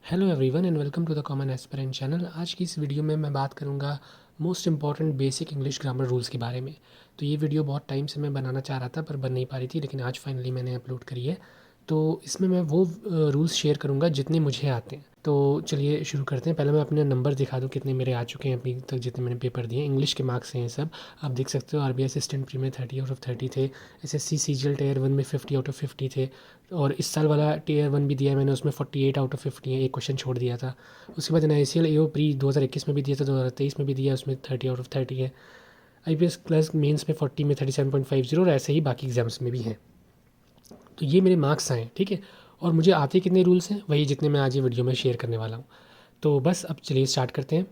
Hello everyone and welcome to the common aspirant channel. आज की इस वीडियो में मैं बात करूंगा most important basic English grammar rules के बारे में। तो ये वीडियो बहुत टाइम से मैं बनाना चाह रहा था पर बन नहीं पा रही थी, लेकिन आज फाइनली मैंने अपलोड करी है। तो इसमें मैं वो रूल्स शेयर करूंगा जितने मुझे आते हैं। तो चलिए शुरू करते हैं। पहले मैं अपने नंबर दिखा दूँ कितने मेरे आ चुके हैं अभी तक, जितने मैंने पेपर दिए। इंग्लिश के मार्क्स हैं ये सब। आप देख सकते हो आरबीआई असिस्टेंट प्री में 30 आउट ऑफ 30 थे। एसएससी सीजीएल टियर 1 में 50 आउट ऑफ 50 थे। और इस साल वाला टियर 1 भी दिया है मैंने, उसमें 48 आउट ऑफ 50 है, एक क्वेश्चन छोड़ दिया था। उसके बाद एनआईसीएल एओ प्री 2021 में भी दिया था, 2023 में भी दिया, उसमें 30 आउट ऑफ 30 है। आईपीएस प्लस मेंस में 40 में 37.50, और ऐसे ही बाकी एग्जाम्स में भी हैं। तो ये मेरे मार्क्स आए, ठीक है। और मुझे आते कितने रूल्स हैं, वही जितने मैं आज ये वीडियो में शेयर करने वाला हूँ। तो बस अब चलिए स्टार्ट करते हैं।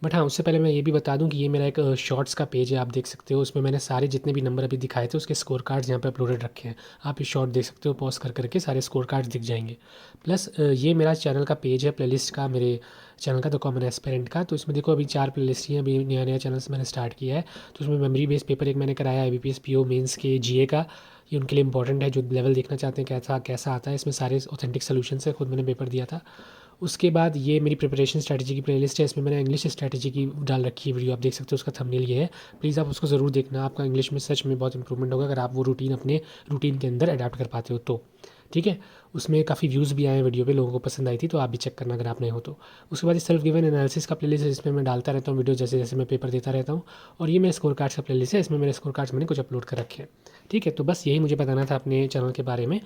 बट हाँ, उससे पहले मैं ये भी बता दूं कि ये मेरा एक शॉर्ट्स का पेज है, आप देख सकते हो। उसमें मैंने सारे जितने भी नंबर अभी दिखाए थे उसके स्कोर कार्ड्स यहाँ पे अपलोडेड रखे हैं। आप ये शॉर्ट देख सकते हो, पॉज कर करके सारे स्कोर कार्ड्स दिख जाएंगे। प्लस ये मेरा चैनल का पेज है, प्लेलिस्ट का, मेरे चैनल का, द कॉमन एस्पिरेंट का। तो इसमें देखो अभी 4 प्लेलिस्ट ही हैं, अभी नया नया चैनल से मैंने स्टार्ट किया है। तो उसमें मेमोरी बेस्ड पेपर एक मैंने कराया IBPS PO मेंस के जीए का। ये उनके लिए इंपॉर्टेंट है जो लेवल देखना चाहते हैं कैसा कैसा आता है। इसमें सारे ऑथेंटिक सोल्यूशन है, खुद मैंने पेपर दिया था। उसके बाद ये मेरी प्रिपरेशन स्ट्रैटेजी की प्लेलिस्ट है, इसमें मैंने इंग्लिश स्ट्रैटेजी की डाल रखी है वीडियो, आप देख सकते हो। उसका थंबनेल ये है, प्लीज़ आप उसको ज़रूर देखना। आपका इंग्लिश में सच में बहुत इंप्रूवमेंट होगा अगर आप वो रूटीन अपने रूटीन के अंदर अडाप्ट कर पाते हो तो, ठीक है। उसमें काफ़ी व्यूज़ भी आए हैं वीडियो पे, लोगों को पसंद आई थी, तो आप भी चेक करना अगर आप नए हो तो। उसके बाद सेल्फ गिवन एनालिसिस का प्लेलिस्ट है, जिसमें मैं डालता रहता हूँ वीडियो जैसे जैसे मैं पेपर देता रहता हूँ। और ये मेरे स्कोर कार्ड्स का प्लेलिस्ट है, इसमें मेरे स्कोर कार्ड्स मैंने कुछ अपलोड कर रखे हैं, ठीक है। तो बस यही मुझे बताना था अपने चैनल के बारे में।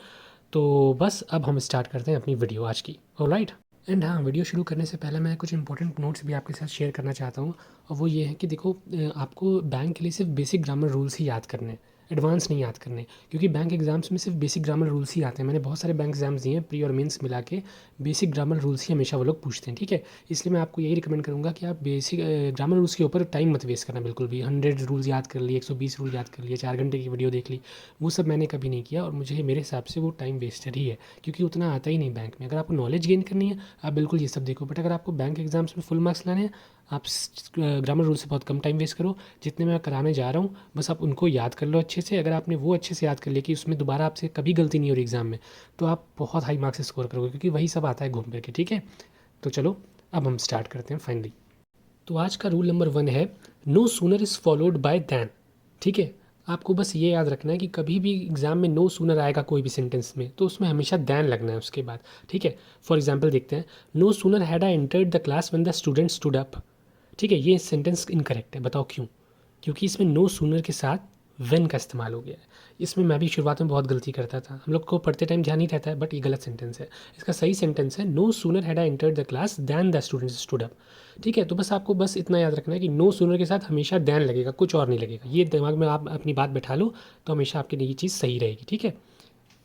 तो बस अब हम स्टार्ट करते हैं अपनी वीडियो आज की, ऑलराइट। एंड हाँ, वीडियो शुरू करने से पहले मैं कुछ इंपॉर्टेंट नोट्स भी आपके साथ शेयर करना चाहता हूँ। और वो ये है कि देखो, आपको बैंक के लिए सिर्फ बेसिक ग्रामर रूल्स ही याद करने हैं, एडवांस नहीं याद करने। क्योंकि बैंक एग्जाम्स में सिर्फ बेसिक ग्रामर रूल्स ही आते हैं। मैंने बहुत सारे बैंक एग्जाम्स दिए हैं, प्री और मेंस मिला के। बेसिक ग्रामर रूल्स ही हमेशा वो लोग पूछते हैं, ठीक है। इसलिए मैं आपको यही रिकमेंड करूँगा कि आप बेसिक ग्रामर रूल्स के ऊपर टाइम मत वेस्ट करना बिल्कुल भी। 100 रूल्स याद कर लिए, 120 रूल याद कर लिए, 4 घंटे की वीडियो देख ली, वो सब मैंने कभी नहीं किया। और मुझे मेरे हिसाब से वो टाइम वेस्टर ही है, क्योंकि उतना आता ही नहीं बैंक में। अगर आपको नॉलेज गेन करनी है आप बिल्कुल ये सब देखो, बट अगर आपको बैंक एग्जाम्स में फुल मार्क्स लाने हैं, आप ग्रामर रूल से बहुत कम टाइम वेस्ट करो। जितने मैं कराने जा रहा हूँ बस आप उनको याद कर लो अच्छे से। अगर आपने वो अच्छे से याद कर लिया कि उसमें दोबारा आपसे कभी गलती नहीं हो रही एग्जाम में, तो आप बहुत हाई मार्क्स स्कोर करोगे, क्योंकि वही सब आता है घूम फिर के, ठीक है। तो चलो अब हम स्टार्ट करते हैं फाइनली। तो आज का रूल नंबर 1 है, no sooner is followed by than, ठीक है। आपको बस ये याद रखना है कि कभी भी एग्जाम में नो सूनर आएगा कोई भी सेंटेंस में, तो उसमें हमेशा दैन लगना है उसके बाद, ठीक है। फॉर एग्जाम्पल देखते हैं, no sooner had I entered the class when the student stood up, ठीक है। ये सेंटेंस इनकरेक्ट है, बताओ क्यों। क्योंकि इसमें नो सूनर के साथ वेन का इस्तेमाल हो गया है। इसमें मैं भी शुरुआत में बहुत गलती करता था, हम लोग को पढ़ते टाइम ध्यान नहीं रहता है, बट ये गलत सेंटेंस है। इसका सही सेंटेंस है, no sooner had I entered the class than the student stood up, ठीक है। तो बस आपको बस इतना याद रखना है कि नो सूनर के साथ हमेशा दैन लगेगा, कुछ और नहीं लगेगा। ये दिमाग में आप अपनी बात बैठा लो, तो हमेशा आपके लिए ये चीज़ सही रहेगी, ठीक है।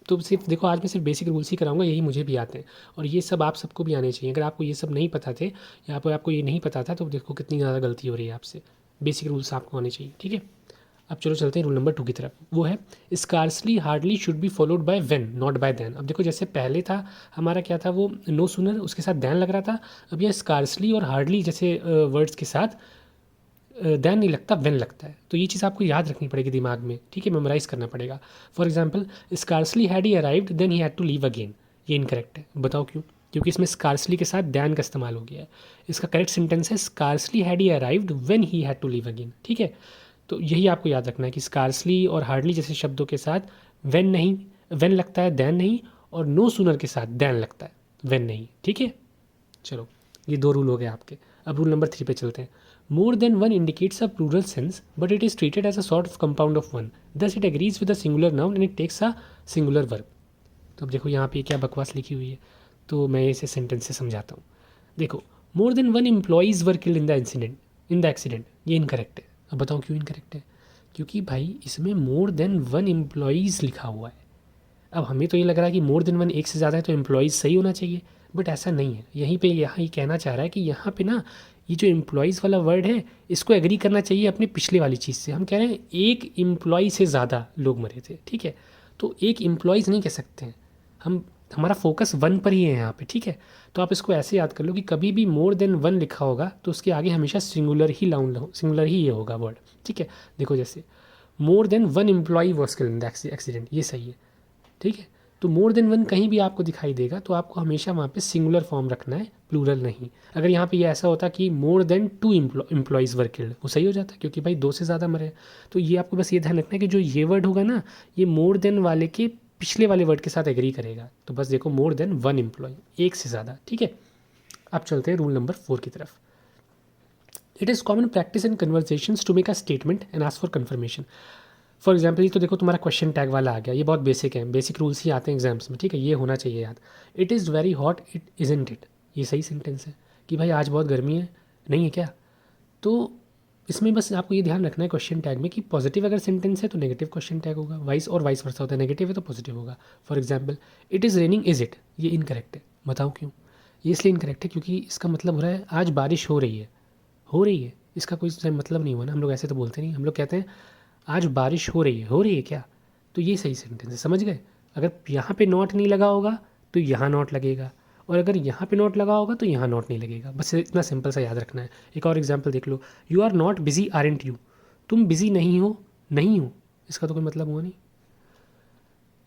तो सिर्फ देखो, आज मैं सिर्फ बेसिक रूल्स ही कराऊंगा, यही मुझे भी आते हैं। और ये सब आप सबको भी आने चाहिए। अगर आपको ये सब नहीं पता थे या आपको ये नहीं पता था, तो देखो कितनी ज़्यादा गलती हो रही है आपसे। बेसिक रूल्स आपको आने चाहिए, ठीक है। अब चलो चलते हैं रूल नंबर 2 की तरफ। वो है, scarcely hardly should be followed by when not by than. अब देखो, जैसे पहले था हमारा क्या था, वो नो सुनर उसके साथ दैन लग रहा था। अब यह स्कार्सली और हार्डली जैसे वर्ड्स के साथ दैन नहीं लगता, वेन लगता है। तो ये चीज़ आपको याद रखनी पड़ेगी दिमाग में, ठीक है, मेमोराइज करना पड़ेगा। For example, scarcely had he arrived then he had to leave again, ये इनकरेक्ट है, बताओ क्यों। क्योंकि इसमें स्कार्सली के साथ दैन का इस्तेमाल हो गया है। इसका करेक्ट सेंटेंस है, scarcely had he arrived when he had to leave again, ठीक है। तो यही आपको याद रखना है कि स्कार्सली और हार्डली जैसे शब्दों के साथ वेन नहीं, वेन लगता है, दैन नहीं। और नो सूनर के साथ दैन लगता है, वेन नहीं, ठीक है। चलो, ये 2 रूल हो गए आपके। अब रूल नंबर 3 पे चलते हैं। More than one indicates a plural sense but it is treated as a sort of compound of one, thus it agrees with a singular noun and it takes a singular verb. तो अब देखो यहाँ पे क्या बकवास लिखी हुई है, तो मैं इसे सेंटेंस से समझाता हूँ। देखो, मोर than one employees were killed in the incident, in the accident, ये इनकरेक्ट है। अब बताओ क्यों इनकरेक्ट है। क्योंकि भाई इसमें मोर देन वन एम्प्लॉयज़ लिखा हुआ है। अब हमें तो ये लग रहा है कि मोर देन वन एक से ज़्यादा है तो एम्प्लॉयज़ सही होना चाहिए, बट ऐसा नहीं है। यहीं पे यहाँ ये कहना चाह रहा है कि यहाँ पे ना, ये जो एम्प्लॉयज़ वाला वर्ड है, इसको एग्री करना चाहिए अपने पिछले वाली चीज़ से। हम कह रहे हैं एक एम्प्लॉय से ज़्यादा लोग मरे थे, ठीक है। तो एक एम्प्लॉयज़ नहीं कह सकते हैं हम, हमारा फोकस वन पर ही है यहाँ पे, ठीक है। तो आप इसको ऐसे याद कर लो कि कभी भी मोर देन वन लिखा होगा तो उसके आगे हमेशा सिंगुलर ही सिंगुलर ही ये होगा वर्ड, ठीक है। देखो, जैसे more than one employee was killed in the accident, ये सही है, ठीक है। तो मोर देन वन कहीं भी आपको दिखाई देगा तो आपको हमेशा वहाँ पे सिंगुलर फॉर्म रखना है, प्लूरल नहीं। अगर यहाँ पे ये ऐसा होता कि मोर देन 2 एम्प्लॉयज़ वर किल्ड, वो सही हो जाता क्योंकि भाई 2 से ज़्यादा मरे। तो ये आपको बस ये ध्यान रखना है कि जो ये वर्ड होगा ना, ये मोर देन वाले के पिछले वाले वर्ड के साथ एग्री करेगा। तो बस देखो मोर देन 1 एम्प्लॉय, एक से ज़्यादा, ठीक है। अब चलते हैं रूल नंबर 4 की तरफ। It is common practice in conversations to make a statement and ask for confirmation. For example, ये तो देखो तुम्हारा क्वेश्चन टैग वाला आ गया, ये बहुत बेसिक है, बेसिक रूल्स ही आते हैं एग्जाम्स में, ठीक है, ये होना चाहिए याद। It is very hot, it isn't it, ये सही सेंटेंस है कि भाई आज बहुत गर्मी है, नहीं है क्या। तो इसमें बस आपको ये ध्यान रखना है क्वेश्चन टैग में कि पॉजिटिव अगर सेंटेंस है तो नेगेटिव क्वेश्चन टैग होगा, वाइस और वाइस वर्सा होता है, नेगेटिव है तो पॉजिटिव होगा। For example, it is raining, is it, ये इनकरेक्ट है, बताओ क्यों। ये इसलिए इनकरेक्ट है क्योंकि इसका मतलब हो रहा है आज बारिश हो रही है, हो रही है, इसका कोई मतलब नहीं हुआ ना, हम लोग ऐसे तो बोलते नहीं, हम लोग कहते हैं आज बारिश हो रही है क्या। तो ये सही सेंटेंस है, समझ गए। अगर यहाँ पे नॉट नहीं लगा होगा तो यहाँ नॉट लगेगा, और अगर यहाँ पे नॉट लगा होगा तो यहाँ नॉट नहीं लगेगा, बस इतना सिंपल सा याद रखना है। एक और एग्जांपल देख लो, you are not busy aren't you, तुम बिजी नहीं हो, नहीं हो, इसका तो कोई मतलब हुआ नहीं।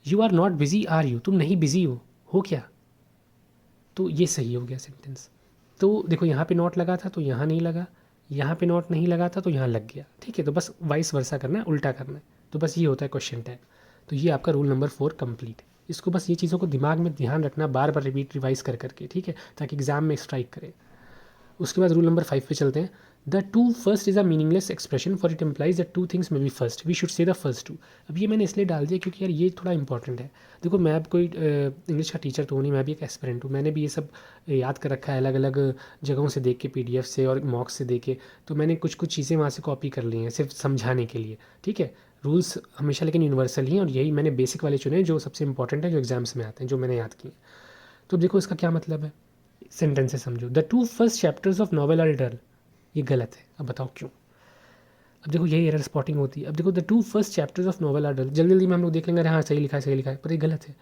You are not busy are you, तुम नहीं बिजी हो क्या, तो ये सही हो गया सेंटेंस। तो देखो यहाँ पे नॉट लगा था तो यहाँ नहीं लगा, यहाँ पे नॉट नहीं लगा था तो यहाँ लग गया, ठीक है। तो बस वाइस वर्सा करना है, उल्टा करना है। तो बस ये होता है क्वेश्चन टैग। तो ये आपका रूल नंबर 4 कंप्लीट। इसको बस ये चीज़ों को दिमाग में ध्यान रखना, बार बार रिवाइज कर करके, ठीक है, ताकि एग्जाम में स्ट्राइक करे। उसके बाद रूल नंबर 5 पे चलते हैं। The two first is a meaningless expression for it implies the two things may be first, we should say the first two. अब ये मैंने इसलिए डाल दिया क्योंकि यार ये थोड़ा इंपॉर्टेंट है। देखो मैं अब कोई इंग्लिश का टीचर तो हूँ नहीं, मैं भी एक एस्पिरेंट हूँ, मैंने भी ये सब याद कर रखा है अलग अलग जगहों से देख के, PDF से और मॉक्स से देख के। तो मैंने कुछ कुछ चीज़ें वहाँ से कॉपी कर ली हैं सिर्फ समझाने के लिए, ठीक है। रूल्स हमेशा लेकिन यूनिवर्सल ही हैं, और यही मैंने बेसिक वाले चुने जो सबसे इंपॉर्टेंट है, जो एग्जाम्स में आते हैं, जो मैंने याद किए। तो देखो इसका क्या मतलब है, सेंटेंस से समझो। The two first chapters of novel are dull, ये गलत है, अब बताओ क्यों। अब देखो यही एरर स्पॉटिंग होती है। अब देखो the two first chapters of novel are dull, जल्दी जल्दी में हम लोग देख लेंगे, अरे हाँ सही लिखा है, सही लिखा है, पर ये गलत है।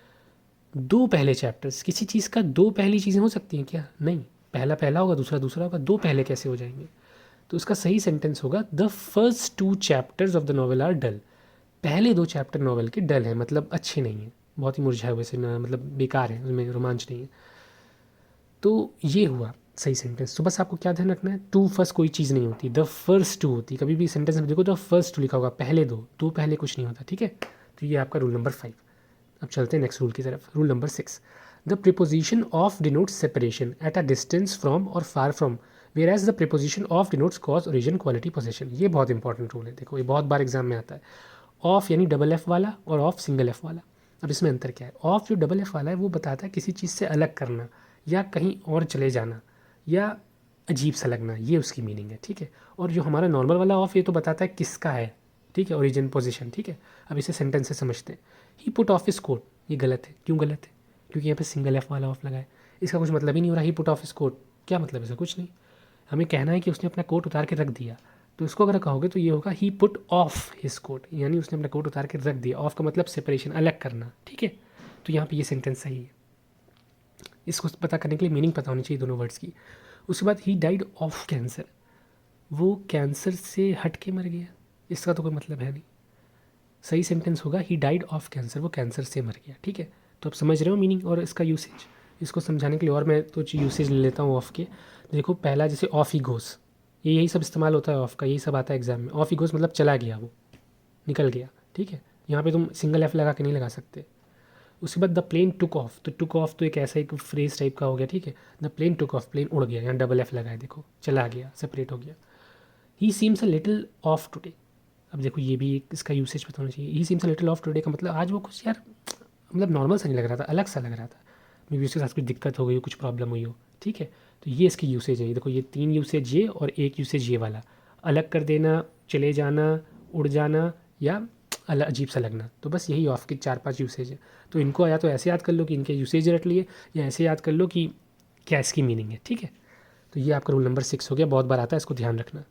दो पहले चैप्टर्स, किसी चीज़ का दो पहली चीज़ें हो सकती हैं क्या, नहीं। पहला पहला होगा, दूसरा दूसरा होगा, दो पहले कैसे हो जाएंगे। तो उसका सही सेंटेंस होगा the first two chapters of the novel are dull, पहले दो चैप्टर नॉवेल के डल हैं, मतलब अच्छे नहीं हैं, बहुत ही मुरझाए हुए से, मतलब बेकार है, उसमें रोमांच नहीं है। तो ये हुआ सही सेंटेंस। तो बस आपको क्या ध्यान रखना है, टू फर्स्ट कोई चीज़ नहीं होती, द फर्स्ट टू होती। कभी भी सेंटेंस में देखो द फर्स्ट टू लिखा होगा, पहले दो, दो पहले कुछ नहीं होता, ठीक है। तो ये आपका रूल नंबर 5। अब चलते हैं नेक्स्ट रूल की तरफ, rule number 6। The preposition of denotes separation at a distance from or far from, where as the preposition of denotes cause, origin, quality, possession. ये बहुत इंपॉर्टेंट रूल है, देखो ये बहुत बार एग्जाम में आता है। ऑफ यानी डबल एफ वाला, और ऑफ सिंगल एफ वाला। अब इसमें अंतर क्या है, ऑफ जो डबल एफ वाला है वो बताता है किसी चीज़ से अलग करना, या कहीं और चले जाना, या अजीब सा लगना, ये उसकी मीनिंग है, ठीक है। और जो हमारा नॉर्मल वाला ऑफ, ये तो बताता है किसका है, ठीक है, ओरिजिन, पोजीशन, ठीक है। अब इसे सेंटेंस से समझते हैं। ही पुट ऑफ हिज कोट, ये गलत है, क्यों गलत है, क्योंकि यहाँ पे सिंगल एफ वाला ऑफ लगा है, इसका कुछ मतलब ही नहीं हो रहा। ही पुट ऑफ हिज कोट, क्या मतलब है इसका, कुछ नहीं। हमें कहना है कि उसने अपना कोट उतार के रख दिया, तो इसको अगर कहोगे तो ये होगा ही पुट ऑफ हिज कोट, यानी उसने अपना कोट उतार के रख दिया। ऑफ का मतलब सेपरेशन, अलग करना, ठीक है। तो यहाँ पे ये सेंटेंस सही है। इसको पता करने के लिए मीनिंग पता होनी चाहिए दोनों वर्ड्स की। उसके बाद ही डाइड ऑफ कैंसर, वो कैंसर से हट के मर गया, इसका तो कोई मतलब है नहीं। सही सेंटेंस होगा ही डाइड ऑफ कैंसर, वो कैंसर से मर गया, ठीक है। तो आप समझ रहे हो मीनिंग और इसका यूसेज। इसको समझाने के लिए और मैं तो यूसेज ले लेता हूँ ऑफ के। देखो पहला जैसे ऑफ ही गोस, ये यही सब इस्तेमाल होता है ऑफ का, यही सब आता है एग्जाम में। ऑफ ही गोस मतलब चला गया, वो निकल गया, ठीक है। यहाँ पे तुम सिंगल एफ लगा के नहीं लगा सकते। उसके बाद द प्लेन टुक ऑफ, तो टुक ऑफ तो एक ऐसा एक फ्रेज टाइप का हो गया, ठीक है। The plane took off, plane उड़ गया, यहाँ डबल एफ लगा है, देखो चला गया, सेपरेट हो गया। ही seems a little of today, अब देखो ये भी एक इसका यूसेज पता होना चाहिए। ही seems a little of today का मतलब आज वो कुछ यार मतलब नॉर्मल सा नहीं लग रहा था, अलग सा लग रहा था, मे बी उसके साथ कुछ दिक्कत हो गई हो, कुछ प्रॉब्लम हुई हो, ठीक है। तो ये इसकी यूसेज है, देखो ये 3 यूसेज ये और एक यूसेज ये वाला, अलग कर देना, चले जाना, उड़ जाना, या अलग अजीब सा लगना। तो बस यही ऑफ के 4-5 यूसेज है। तो इनको या तो ऐसे याद कर लो कि इनके यूसेज रट लिए, या ऐसे याद कर लो कि क्या इसकी मीनिंग है, ठीक है। तो ये आपका रूल नंबर 6 हो गया, बहुत बार आता है, इसको ध्यान रखना।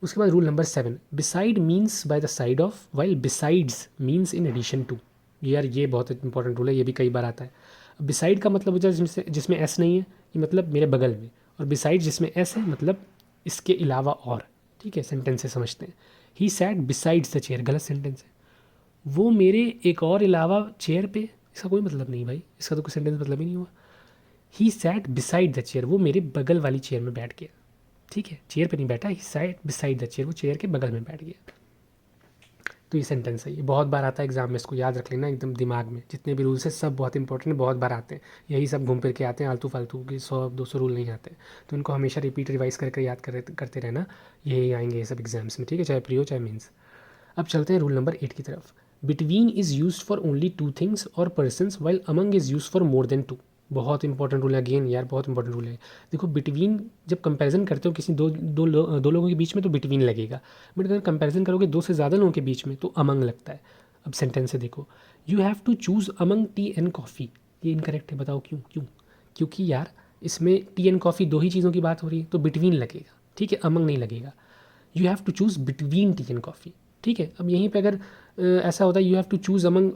उसके बाद rule number 7, beside means by the side of, while besides means in addition to. यार ये बहुत इंपॉर्टेंट रूल है, ये भी कई बार आता है। बिसाइड का मतलब होता है जिसमें एस नहीं है, ये मतलब मेरे बगल में, और बिसाइड जिसमें एस है मतलब इसके अलावा और, ठीक है। सेंटेंस से समझते हैं। He sat besides the chair, गलत सेंटेंस है। वो मेरे एक और अलावा चेयर पे इसका कोई मतलब नहीं भाई, इसका तो कोई सेंटेंस मतलब ही नहीं हुआ। He sat beside the chair, वो मेरे बगल वाली चेयर में बैठ गया। ठीक है, चेयर पे नहीं बैठा, he sat beside the chair, वो चेयर के बगल में बैठ गया। तो ये सेंटेंस है, ये बहुत बार आता है एग्जाम में, इसको याद रख लेना एकदम दिमाग में। जितने भी रूल्स हैं सब बहुत इंपॉर्टेंट, बहुत बार आते हैं, यही सब घूम फिर के आते हैं, आलतू फालतू के 100-200 रूल नहीं आते। तो इनको हमेशा रिपीट रिवाइज करके याद करते रहना, यही आएंगे ये सब एग्जाम्स में, ठीक है, चाहे प्री हो चाहे मीन्स। अब चलते हैं रूल नंबर 8 की तरफ। Between is use for only 2 things or persons while among is use for more than 2। बहुत इंपॉर्टेंट रूल है, अगेन यार बहुत इंपॉर्टेंट रूल है। देखो बिटवीन जब कंपैरिजन करते हो किसी दो लोगों के बीच में तो बिटवीन लगेगा, बट अगर कंपैरिजन करोगे दो से ज़्यादा लोगों के बीच में तो अमंग लगता है। अब सेंटेंस से देखो, you have to choose among tea and coffee. ये इनकरेक्ट है, बताओ क्यों? क्योंकि यार इसमें टी एंड कॉफ़ी दो ही चीज़ों की बात हो रही है, तो बिटवीन लगेगा, ठीक है, अमंग नहीं लगेगा। You have to choose between tea and coffee, ठीक है। अब यहीं पे अगर ऐसा होता है you have to choose among,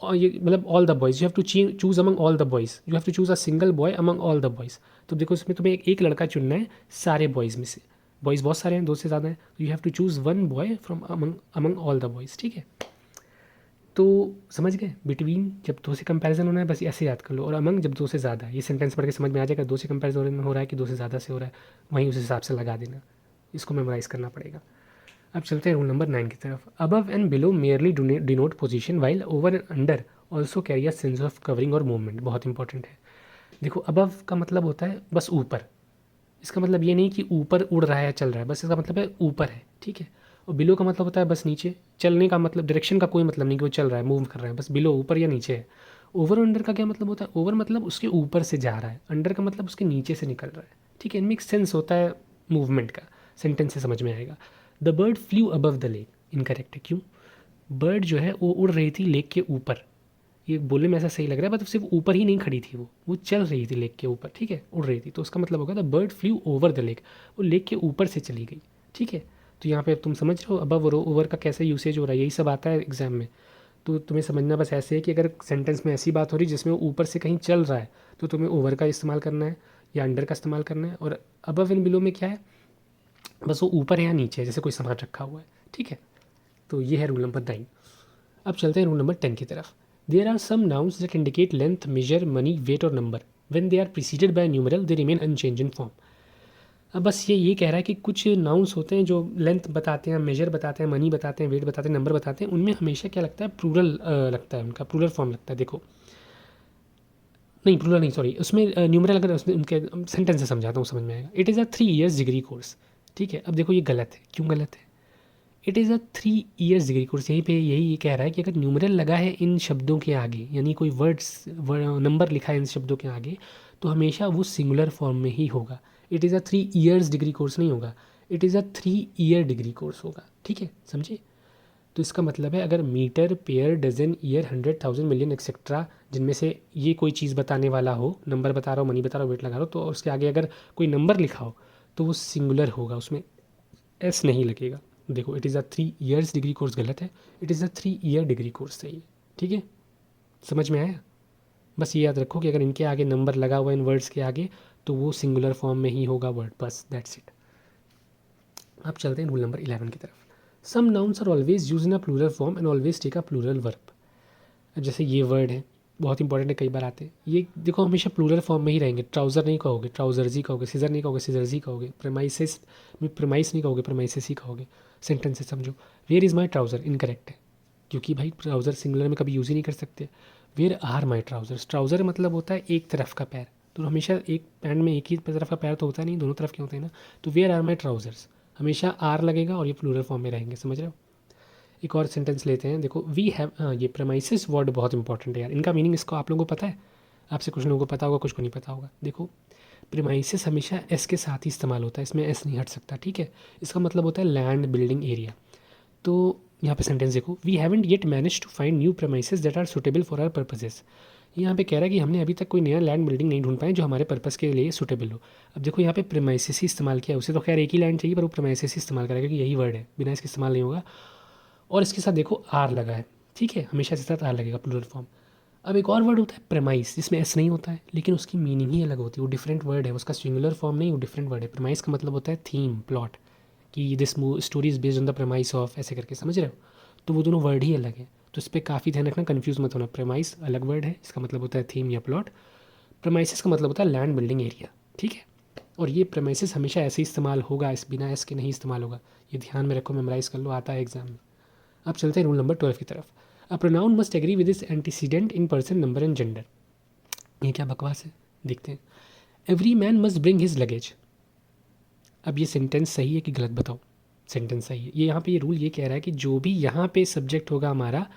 ये मतलब all the boys, you have to choose among all the boys, you have to choose a single boy among all the boys. तो देखो इसमें तुम्हें एक लड़का चुनना है सारे बॉयज़ में से, बॉयज़ बहुत सारे हैं, दो से ज़्यादा हैं, तो you have to choose one boy from among among all the boys, ठीक है। तो समझ गए, बिटवीन जब दो से कंपैरिजन होना है बस ऐसे याद कर लो, और अमंग जब दो से ज़्यादा है, ये सेंटेंस पढ़ के समझ में आ जाएगा दो से कंपैरिजन हो रहा है कि दो से ज़्यादा से हो रहा है, वहीं उस हिसाब से लगा देना, इसको मेमोराइज़ करना पड़ेगा। अब चलते हैं रूल नंबर 9 की तरफ। Above and below merely denote position, while over and under also carry a sense of covering और मूवमेंट। बहुत इंपॉर्टेंट है। देखो अबव का मतलब होता है बस ऊपर, इसका मतलब ये नहीं कि ऊपर उड़ रहा है या चल रहा है, बस इसका मतलब है ऊपर है, ठीक है। और बिलो का मतलब होता है बस नीचे, चलने का मतलब डायरेक्शन का कोई मतलब नहीं कि वो चल रहा है मूव कर रहा है, बस बिलो ऊपर या नीचे है। ओवर और अंडर का क्या मतलब होता है? ओवर मतलब उसके ऊपर से जा रहा है, अंडर का मतलब उसके नीचे से निकल रहा है, ठीक है। इनमें एक सेंस होता है मूवमेंट का, सेंटेंस से समझ में आएगा। The bird flu above the lake, incorrect है, क्यों? बर्ड जो है वो उड़ रही थी लेक के ऊपर, ये बोलने में ऐसा सही लग रहा है बट सिर्फ ऊपर ही नहीं खड़ी थी, वो चल रही थी लेक के ऊपर, ठीक है, उड़ रही थी, तो उसका मतलब होगा the bird flu over the lake, वो लेक के ऊपर से चली गई, ठीक है। तो यहाँ पे अब तुम समझ रहे हो अबव और ओवर का कैसे यूसेज हो रहा है, यही सब आता है एग्जाम में। तो तुम्हें समझना बस ऐसे है कि अगर सेंटेंस में ऐसी बात हो रही है जिसमें वो ऊपर से कहीं चल रहा है तो तुम्हें ओवर का इस्तेमाल करना है या अंडर का इस्तेमाल करना है, और अबव एंड बिलो में क्या है, बस वो ऊपर है या नीचे है, जैसे कोई सामान रखा हुआ है, ठीक है। तो ये है रूल नंबर 9। अब चलते हैं रूल नंबर 10 की तरफ। There are some nouns that indicate length, measure, money, weight or number. When they are preceded by numeral they remain unchange in form. अब बस ये कह रहा है कि कुछ नाउन्स होते हैं जो लेंथ बताते हैं, मेजर बताते हैं, मनी बताते हैं, वेट बताते हैं, नंबर बताते हैं, उनमें हमेशा क्या लगता है, प्लूरल लगता है, उनका प्लूरल फॉर्म लगता है। देखो नहीं, प्लूरल नहीं, सॉरी, उसमें न्यूमरल अगर उसमें उनके सेंटेंस से समझाता हूँ समझ में आएगा। It is a 3 years degree course, ठीक है। अब देखो ये गलत है, क्यों गलत है? It is a 3 years degree course, यहीं पे यही ये कह रहा है कि अगर न्यूमरल लगा है इन शब्दों के आगे, यानी कोई वर्ड्स नंबर लिखा है इन शब्दों के आगे, तो हमेशा वो सिंगुलर फॉर्म में ही होगा। It is a 3 years degree course नहीं होगा, it is a 3 year degree course होगा, ठीक है, समझे। तो इसका मतलब है अगर metre, pair, dozen, year, 100,000, million etcetera, जिनमें से ये कोई चीज़ बताने वाला हो, नंबर बता रहा हो, मनी बता रहा हो, वेट लगा रहा हो, तो उसके आगे अगर कोई नंबर लिखा हो तो वो सिंगुलर होगा, उसमें एस नहीं लगेगा। देखो it is a 3 years degree course गलत है, it is a 3 year degree course सही है, ठीक है, समझ में आया। बस ये याद रखो कि अगर इनके आगे नंबर लगा हुआ इन वर्ड्स के आगे तो वो सिंगुलर फॉर्म में ही होगा वर्ड, बस दैट्स इट। अब चलते हैं रूल नंबर 11 की तरफ। Some nouns are always use in a plural form and always take a plural verb. अब जैसे ये वर्ड है, बहुत इंपॉर्टेंट है, कई बार आते हैं, ये देखो हमेशा प्लूरल फॉर्म में ही रहेंगे। ट्राउज़र नहीं कहोगे, ट्राउजर्स ही कहोगे, सीजर नहीं कहोगे, सीजर्स ही कहोगे, प्रेमाइसिस में प्रेमाइस नहीं कहोगे, प्रेमाइसिस ही कहोगे। सेंटेंस से समझो, where is my trouser, incorrect है, क्योंकि भाई ट्राउज़र सिंगुलर में कभी यूज़ ही नहीं कर सकते। Where are my trousers, trouser मतलब होता है एक तरफ का पैर, तो हमेशा एक पैंट में एक ही तरफ का पैर तो होता नहीं, दोनों तरफ के होते हैं ना। तो वेयर आर माई ट्राउजर्स, हमेशा आर लगेगा और ये प्लूरल फॉर्म में रहेंगे, समझ रहे हो। एक और सेंटेंस लेते हैं, देखो वी हैव, हाँ ये प्रेमाइसिस वर्ड बहुत इंपॉर्टेंट है यार, इनका मीनिंग इसको आप लोगों को पता है, आपसे कुछ लोगों को पता होगा, कुछ को नहीं पता होगा। देखो प्रेमाइसिस हमेशा एस के साथ ही इस्तेमाल होता है, इसमें एस नहीं हट सकता, ठीक है। इसका मतलब होता है लैंड, बिल्डिंग, एरिया। तो यहाँ पे सेंटेंस देखो, we haven't yet manage to find new premises that are suitable for our purposes. यहाँ पे कह रहा है कि हमने अभी तक कोई नया लैंड बिल्डिंग नहीं ढूंढ पाए जो हमारे पर्पस के लिए सुटेबल हो। अब देखो यहाँ पे प्रेमाइसिस ही इस्तेमाल किया, उसे तो खैर एक ही लैंड चाहिए पर वो प्रेमाइसिस ही इस्तेमाल करेगा क्योंकि यही वर्ड है, बिना इसके इस्तेमाल नहीं होगा। और इसके साथ देखो आर लगा है, ठीक है, हमेशा इसके साथ आर लगेगा, प्लूरल फॉर्म। अब एक और वर्ड होता है प्रेमाइस, जिसमें एस नहीं होता है लेकिन उसकी मीनिंग ही अलग होती है, वो डिफरेंट वर्ड है, उसका सिंगुलर फॉर्म नहीं, वो डिफरेंट वर्ड है। प्रेमाइस का मतलब होता है थीम, प्लॉट, कि this story is based on the premise of, ऐसे करके, समझ रहे हो। तो वो दोनों वर्ड ही अलग है। तो इस पर काफ़ी ध्यान रखना, कन्फ्यूज़ मत होना। प्रेमाइस अलग वर्ड है, इसका मतलब होता है थीम या प्लॉट। प्रेमाइसिस का मतलब होता है लैंड बिल्डिंग एरिया, ठीक है। और ये प्रेमाइसिस हमेशा ऐसे ही इस्तेमाल होगा, इस बिना एस के नहीं इस्तेमाल होगा, ये ध्यान में रखो, मेमोराइज कर लो, आता है एग्जाम में। अब चलते हैं रूल नंबर 12 की तरफ। A pronoun must agree with its antecedent in person, number and gender. ये क्या बकवास है, देखते हैं। Every man must bring his luggage. अब ये सेंटेंस सही है कि गलत, बताओ। सेंटेंस सही है। ये यहाँ पे ये रूल ये कह रहा है कि जो भी यहाँ पे सब्जेक्ट होगा हमारा,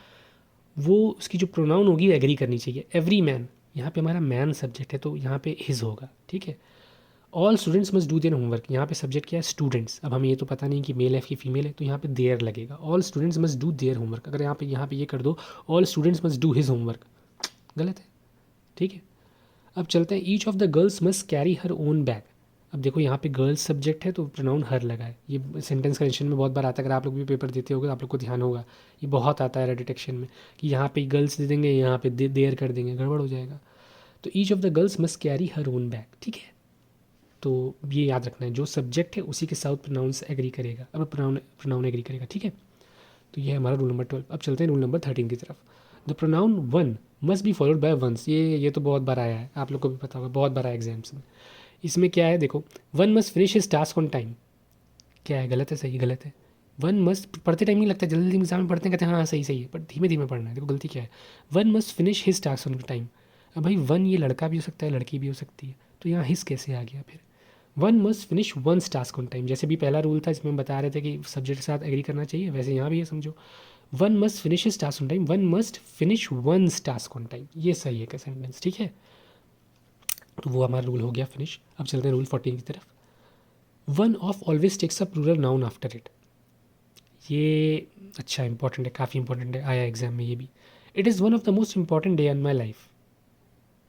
वो उसकी जो प्रोनाउन होगी एग्री करनी चाहिए। एवरी मैन, यहाँ पे हमारा मैन सब्जेक्ट है तो यहाँ पे हिज होगा, ठीक है। All students must do their homework, यहाँ पे सब्जेक्ट क्या है, स्टूडेंट्स। अब हमें ये तो पता नहीं कि मेल है कि फीमेल है, तो यहाँ पे देयर लगेगा। All students must do their homework, अगर यहाँ पे ये कर दो all students must do his homework, गलत है, ठीक है। अब चलते हैं। Each of the girls must carry her own bag. अब देखो यहाँ पे गर्ल्स सब्जेक्ट है तो प्रोनाउन हर लगा है। ये सेंटेंस करेक्शन में बहुत बार आता है, अगर आप लोग भी पेपर देते होगे आप लोग को ध्यान होगा, ये बहुत आता है डिटेक्शन में कि यहाँ पे गर्ल्स दे देंगे, यहाँ पे देयर कर देंगे, गड़बड़ हो जाएगा। तो each of the girls must carry her own bag, ठीक है। तो ये याद रखना है, जो सब्जेक्ट है उसी के साथ प्रोनाउंस एग्री करेगा, अब प्रोनाउन एग्री करेगा, ठीक है। तो ये है हमारा रूल नंबर 12। अब चलते हैं रूल नंबर 13 की तरफ। The pronoun one must be followed by one's. ये तो बहुत बार आया है, आप लोग को भी पता होगा, बहुत बार आया एग्जाम्स में। इसमें क्या है देखो, one must finish his task on time. क्या है, गलत है सही है, गलत है। वन मस्ट पढ़ते टाइम नहीं लगता, जल्दी एग्जाम में पढ़ते हैं कहते हैं हाँ सही सही है, पर धीमे धीमे पढ़ना है। देखो गलती क्या है, one must finish his task on time. अब भाई वन ये लड़का भी हो सकता है, लड़की भी हो सकती है, तो यहाँ हिज कैसे आ गया फिर। One must finish one task on time, जैसे भी पहला रूल था इसमें हम बता रहे थे कि सब्जेक्ट के साथ एग्री करना चाहिए, वैसे यहाँ भी ये समझो, one must finish his task on time, one must finish one task on time, ये सही है का सेंटेंस, ठीक है। तो वो हमारा रूल हो गया फिनिश। अब चलते हैं रूल 14 की तरफ। One of always takes a plural noun after it. ये अच्छा इंपॉर्टेंट है, काफ़ी इंपॉर्टेंट है, आया एग्जाम में ये भी। It is one of the most important day in my life.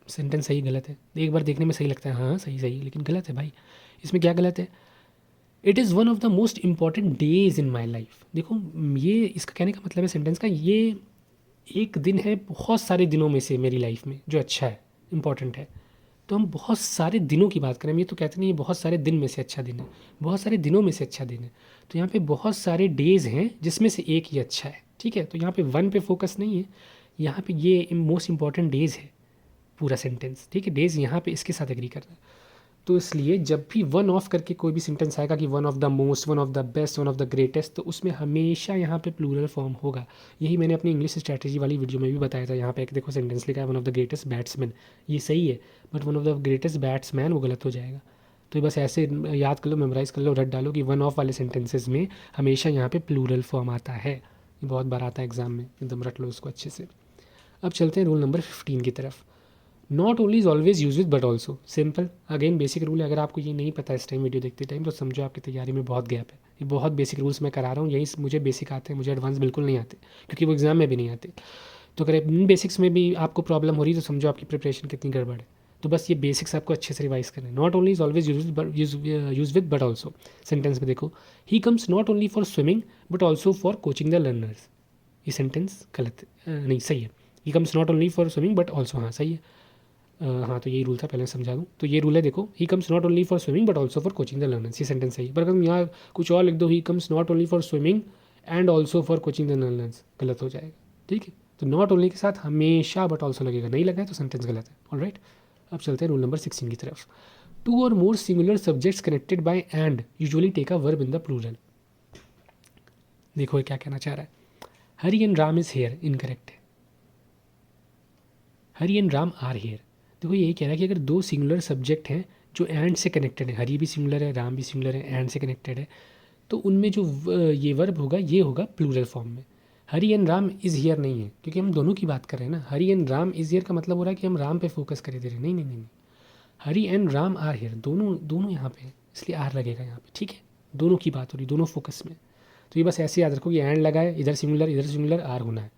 Sentence सही गलत है, एक बार देखने में सही लगता है हाँ सही सही, लेकिन गलत है भाई। इसमें क्या गलत है, it is one of the most important days in my life. देखो ये इसका कहने का मतलब है सेंटेंस का, ये एक दिन है बहुत सारे दिनों में से मेरी लाइफ में जो अच्छा है, इंपॉर्टेंट है। तो हम बहुत सारे दिनों की बात करें, हम ये तो कहते नहीं ये बहुत सारे दिन में से अच्छा दिन है, बहुत सारे दिनों में से अच्छा दिन है। तो यहाँ पे बहुत सारे डेज़ हैं जिसमें से एक ही अच्छा है, ठीक है। तो यहाँ पे वन पे फोकस नहीं है, यहाँ पे ये मोस्ट इंपॉर्टेंट डेज़ है पूरा सेंटेंस, ठीक है। डेज़ यहाँ पे इसके साथ एग्री करना है। तो इसलिए जब भी वन ऑफ करके कोई भी सेंटेंस आएगा कि one of the most, one of the best, one of the greatest, तो उसमें हमेशा यहाँ पे प्लूरल फॉर्म होगा। यही मैंने अपनी इंग्लिश स्ट्रैटेजी वाली वीडियो में भी बताया था। यहाँ पे एक देखो सेंटेंस लिखा है one of the greatest batsman, ये सही है, but one of the greatest batsman वो गलत हो जाएगा। तो बस ऐसे याद कर लो, मेमोराइज कर लो, रट डालो कि वन ऑफ वाले सेंटेंसेज में हमेशा यहाँ पे प्लूरल फॉर्म आता है। ये बहुत बार आता है एग्जाम में, एकदम रट लो उसको अच्छे से। अब चलते हैं रूल नंबर 15 की तरफ। Not only is always use with but also. Simple, again basic rule है, अगर आपको ये नहीं पता इस टाइम वीडियो देखते टाइम तो समझो आपकी तैयारी में बहुत गैप है। ये बहुत बेसिक रूल्स मैं करा रहा हूँ, यही मुझे बेसिक आते हैं, मुझे एडवांस बिल्कुल नहीं आते क्योंकि वो एग्जाम में भी नहीं आते। तो अगर इन बेसिक्स में भी आपको प्रॉब्लम हो रही है तो समझो आपकी प्रिपरेशन कितनी गड़बड़ है। तो बस ये बेसिक्स आपको अच्छे से रिवाइज करना है। Not only is always use with but also. Sentence में देखो, he comes not only for swimming but also for coaching the learners. ये सेंटेंस गलत नहीं, सही है। He comes not only for swimming but also, हाँ सही है। हाँ तो यही रूल था, पहले समझा दूँ। तो ये रूल है देखो, he comes not only for swimming but also for coaching the learners, ये सेंटेंस सही है। पर अगर हम यहाँ कुछ और लिख दो, he comes not only for swimming and also for coaching the learners, गलत हो जाएगा, ठीक है। तो नॉट ओनली के साथ हमेशा बट ऑल्सो लगेगा, नहीं लगा है तो सेंटेंस गलत है, ऑलराइट। अब चलते हैं रूल नंबर 16 की तरफ। Two or more similar subjects connected by and usually take a verb in the plural. देखो ये क्या कहना चाह रहा है, Hari and Ram is here, incorrect है। Hari and Ram are here. देखो यही कह रहा है कि अगर दो सिंगुलर सब्जेक्ट हैं जो एंड से कनेक्टेड है, हरी भी सिंगुलर है, राम भी सिंगुलर है, एंड से कनेक्टेड है, तो उनमें जो ये वर्ब होगा ये होगा प्लूरल फॉर्म में। हरी एंड राम इज़ हियर नहीं है क्योंकि हम दोनों की बात कर रहे हैं ना। हरी एंड राम इज़ हियर का मतलब हो रहा है कि हम राम पे फोकस करे दे रहे हैं, नहीं नहीं नहीं नहीं। हरी एंड राम आर हियर, दोनों दोनों यहाँ पे, इसलिए आर लगेगा यहाँ पे, ठीक है। दोनों की बात हो रही, दोनों फोकस में। तो ये बस ऐसे याद रखो कि एंड लगा है, इधर सिंगुलर आर होना है।